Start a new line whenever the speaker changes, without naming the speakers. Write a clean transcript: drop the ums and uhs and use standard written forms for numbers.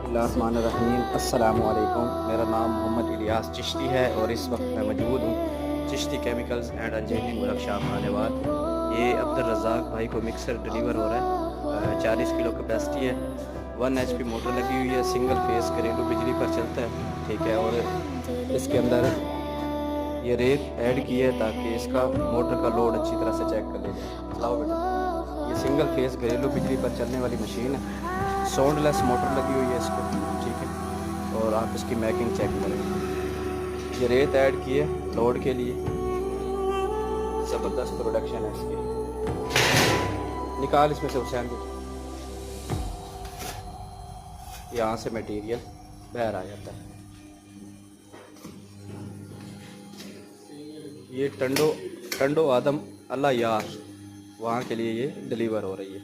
बिस्मिल्लाहिर्रहमानिर्रहीम। अस्सलामु अलैकुम। मेरा नाम मोहम्मद इलियास चिश्ती है और इस वक्त मैं मौजूद हूँ Chishti chemicals and engineering workshop Manewal. ये अब्दुल रज़ाक भाई को मिक्सर डिलीवर हो रहा है। 40 किलो कैपेसिटी है। 1 HP मोटर लगी हुई है। सिंगल फेस घरेलू बिजली पर चलता है, ठीक है। और इसके अंदर ये रेत ऐड की है ताकि इसका मोटर का लोड अच्छी तरह से चेक कर ले जाए। चलाओ बेटा। ये सिंगल फेस घरेलू बिजली पर चलने वाली मशीन है। साउंडलेस मोटर लगी हुई है इसको, ठीक है। और आप इसकी मैकिंग चेक करें। ये रेत ऐड की है लोड के लिए। ज़बरदस्त प्रोडक्शन है इसकी। निकाल इसमें से हुसैन को। यहाँ से मटेरियल बाहर आ जाता है। ये टंडो टंडो आदम अल्लाह यार वहाँ के लिए ये डिलीवर हो रही है।